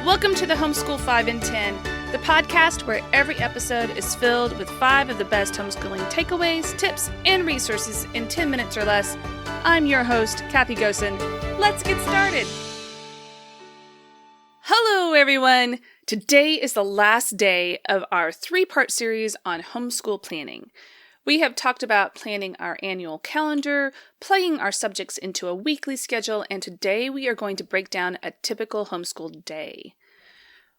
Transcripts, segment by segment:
Welcome to the Homeschool 5 in 10, the podcast where every episode is filled with 5 of the best homeschooling takeaways, tips, and resources in 10 minutes or less. I'm your host, Kathy Gosen. Let's get started. Hello, everyone. Today is the last day of our 3-part series on homeschool planning. We have talked about planning our annual calendar, plugging our subjects into a weekly schedule, and today we are going to break down a typical homeschool day.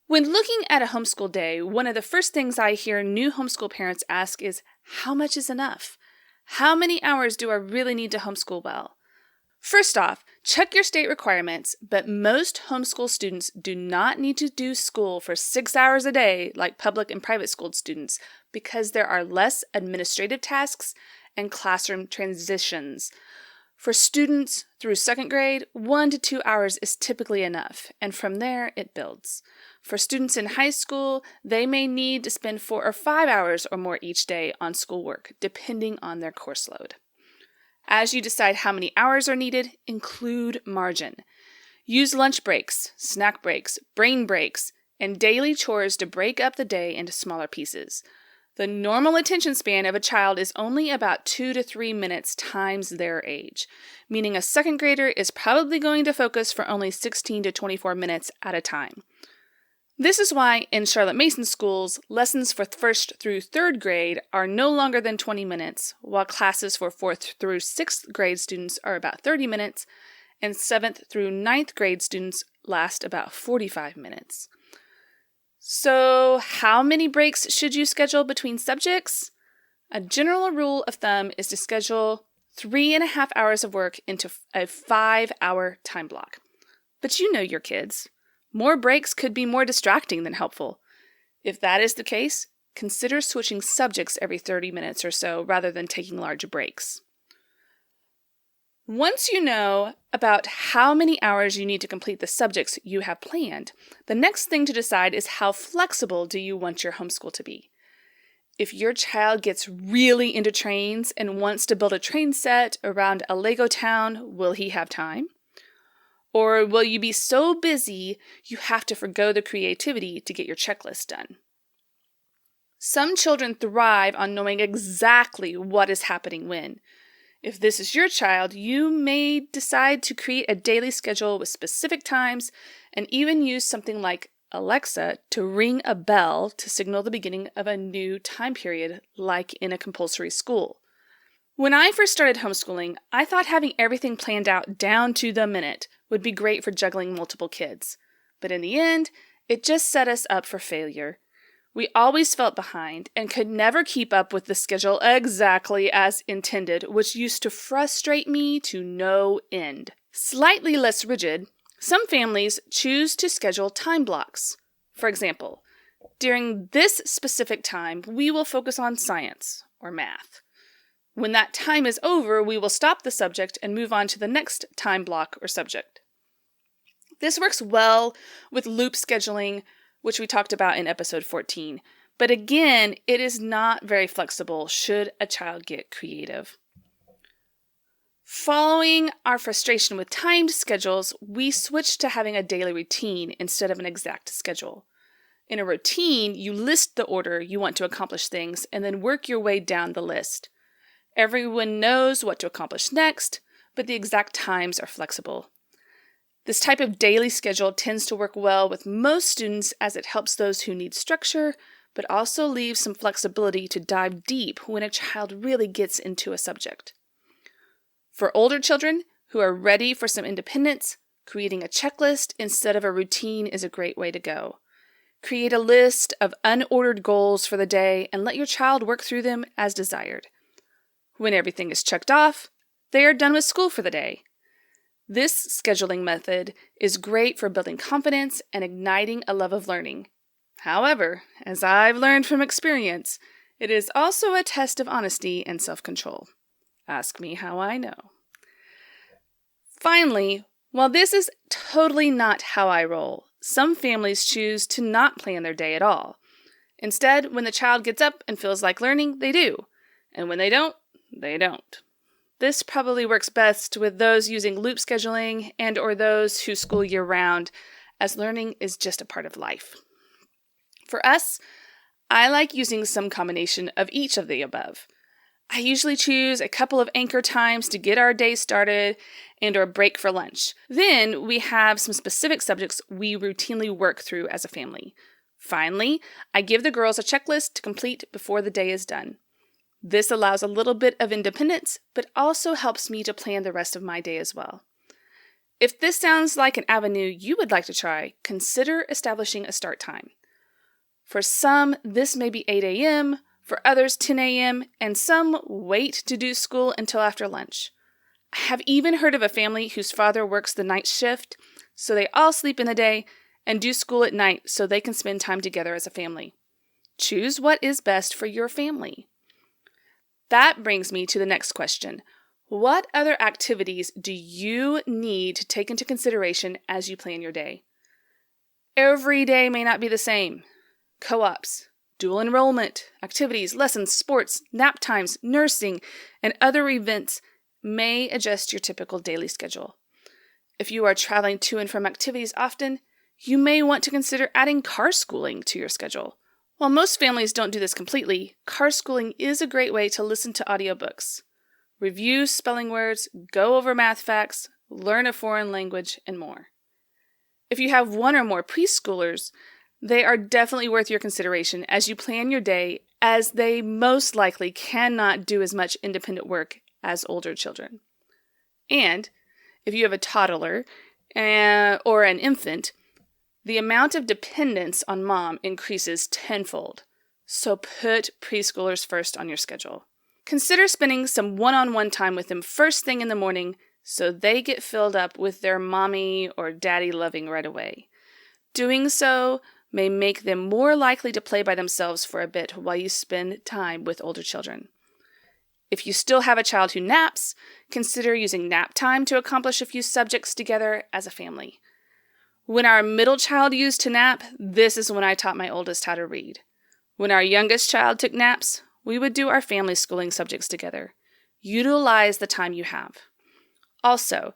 When looking at a homeschool day, one of the first things I hear new homeschool parents ask is, how much is enough? How many hours do I really need to homeschool well? First off, check your state requirements, but most homeschool students do not need to do school for 6 hours a day like public and private school students because there are less administrative tasks and classroom transitions. For students through 2nd grade, 1 to 2 hours is typically enough, and from there it builds. For students in high school, they may need to spend 4 or 5 hours or more each day on schoolwork, depending on their course load. As you decide how many hours are needed, include margin. Use lunch breaks, snack breaks, brain breaks, and daily chores to break up the day into smaller pieces. The normal attention span of a child is only about 2 to 3 minutes times their age, meaning a 2nd grader is probably going to focus for only 16 to 24 minutes at a time. This is why in Charlotte Mason schools, lessons for 1st through 3rd grade are no longer than 20 minutes, while classes for 4th through 6th grade students are about 30 minutes, and 7th through 9th grade students last about 45 minutes. So, how many breaks should you schedule between subjects? A general rule of thumb is to schedule 3.5 hours of work into a 5-hour time block. But you know your kids. More breaks could be more distracting than helpful. If that is the case, consider switching subjects every 30 minutes or so rather than taking large breaks. Once you know about how many hours you need to complete the subjects you have planned, the next thing to decide is how flexible do you want your homeschool to be. If your child gets really into trains and wants to build a train set around a Lego town, will he have time? Or will you be so busy you have to forgo the creativity to get your checklist done? Some children thrive on knowing exactly what is happening when. If this is your child, you may decide to create a daily schedule with specific times and even use something like Alexa to ring a bell to signal the beginning of a new time period, like in a compulsory school. When I first started homeschooling, I thought having everything planned out down to the minute would be great for juggling multiple kids. But in the end, it just set us up for failure. We always felt behind and could never keep up with the schedule exactly as intended, which used to frustrate me to no end. Slightly less rigid, some families choose to schedule time blocks. For example, during this specific time, we will focus on science or math. When that time is over, we will stop the subject and move on to the next time block or subject. This works well with loop scheduling, which we talked about in episode 14. But again, it is not very flexible should a child get creative. Following our frustration with timed schedules, we switched to having a daily routine instead of an exact schedule. In a routine, you list the order you want to accomplish things and then work your way down the list. Everyone knows what to accomplish next, but the exact times are flexible. This type of daily schedule tends to work well with most students as it helps those who need structure, but also leaves some flexibility to dive deep when a child really gets into a subject. For older children who are ready for some independence, creating a checklist instead of a routine is a great way to go. Create a list of unordered goals for the day and let your child work through them as desired. When everything is checked off, they are done with school for the day. This scheduling method is great for building confidence and igniting a love of learning. However, as I've learned from experience, it is also a test of honesty and self-control. Ask me how I know. Finally, while this is totally not how I roll, some families choose to not plan their day at all. Instead, when the child gets up and feels like learning, they do. And when they don't, they don't. This probably works best with those using loop scheduling and or those who school year-round, as learning is just a part of life. For us, I like using some combination of each of the above. I usually choose a couple of anchor times to get our day started and or break for lunch. Then we have some specific subjects we routinely work through as a family. Finally, I give the girls a checklist to complete before the day is done. This allows a little bit of independence, but also helps me to plan the rest of my day as well. If this sounds like an avenue you would like to try, consider establishing a start time. For some, this may be 8 a.m., for others 10 a.m., and some wait to do school until after lunch. I have even heard of a family whose father works the night shift, so they all sleep in the day and do school at night so they can spend time together as a family. Choose what is best for your family. That brings me to the next question. What other activities do you need to take into consideration as you plan your day? Every day may not be the same. Co-ops, dual enrollment, activities, lessons, sports, nap times, nursing, and other events may adjust your typical daily schedule. If you are traveling to and from activities often, you may want to consider adding car schooling to your schedule. While most families don't do this completely, car schooling is a great way to listen to audiobooks, review spelling words, go over math facts, learn a foreign language, and more. If you have one or more preschoolers, they are definitely worth your consideration as you plan your day, as they most likely cannot do as much independent work as older children. And if you have a toddler or an infant, the amount of dependence on mom increases tenfold. So put preschoolers first on your schedule. Consider spending some one-on-one time with them first thing in the morning so they get filled up with their mommy or daddy loving right away. Doing so may make them more likely to play by themselves for a bit while you spend time with older children. If you still have a child who naps, consider using nap time to accomplish a few subjects together as a family. When our middle child used to nap, this is when I taught my oldest how to read. When our youngest child took naps, we would do our family schooling subjects together. Utilize the time you have. Also,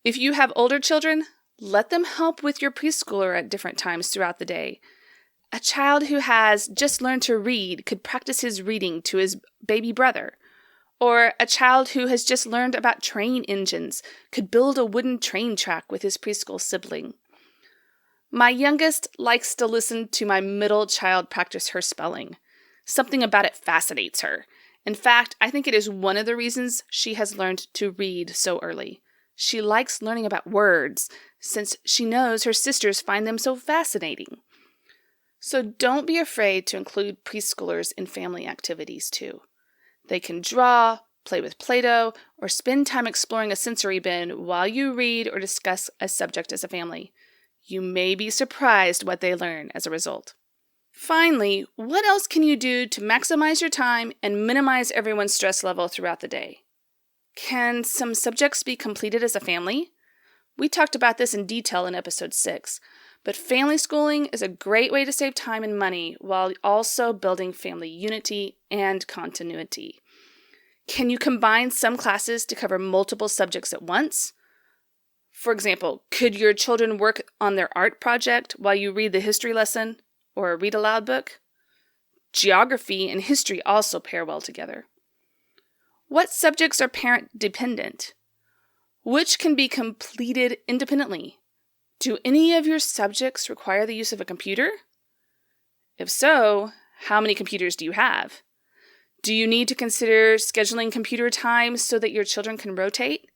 if you have older children, let them help with your preschooler at different times throughout the day. A child who has just learned to read could practice his reading to his baby brother. Or a child who has just learned about train engines could build a wooden train track with his preschool sibling. My youngest likes to listen to my middle child practice her spelling. Something about it fascinates her. In fact, I think it is one of the reasons she has learned to read so early. She likes learning about words, since she knows her sisters find them so fascinating. So don't be afraid to include preschoolers in family activities too. They can draw, play with Play-Doh, or spend time exploring a sensory bin while you read or discuss a subject as a family. You may be surprised what they learn as a result. Finally, what else can you do to maximize your time and minimize everyone's stress level throughout the day? Can some subjects be completed as a family? We talked about this in detail in episode 6, but family schooling is a great way to save time and money while also building family unity and continuity. Can you combine some classes to cover multiple subjects at once? For example, could your children work on their art project while you read the history lesson or a read aloud book? Geography and history also pair well together. What subjects are parent dependent? Which can be completed independently? Do any of your subjects require the use of a computer? If so, how many computers do you have? Do you need to consider scheduling computer time so that your children can rotate?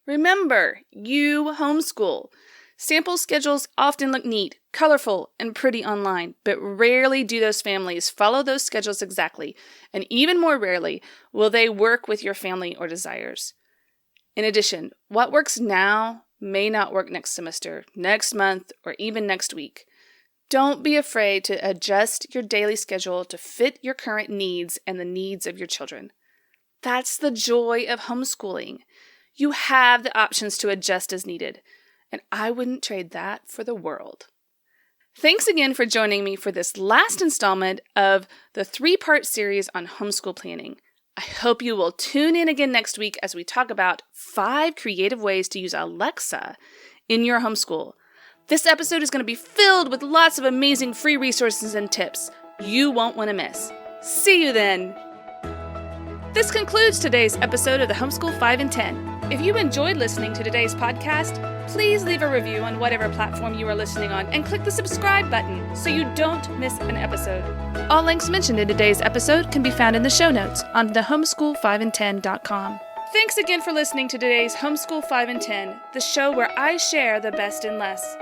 Remember, you homeschool. Sample schedules often look neat, colorful, and pretty online, but rarely do those families follow those schedules exactly, and even more rarely will they work with your family or desires. In addition, what works now may not work next semester, next month, or even next week. Don't be afraid to adjust your daily schedule to fit your current needs and the needs of your children. That's the joy of homeschooling. You have the options to adjust as needed, and I wouldn't trade that for the world. Thanks again for joining me for this last installment of the 3-part series on homeschool planning. I hope you will tune in again next week as we talk about 5 creative ways to use Alexa in your homeschool. This episode is going to be filled with lots of amazing free resources and tips you won't want to miss. See you then! This concludes today's episode of the Homeschool 5 in 10. If you enjoyed listening to today's podcast, please leave a review on whatever platform you are listening on and click the subscribe button so you don't miss an episode. All links mentioned in today's episode can be found in the show notes on thehomeschool5in10.com. Thanks again for listening to today's Homeschool 5 in 10, the show where I share the best and less.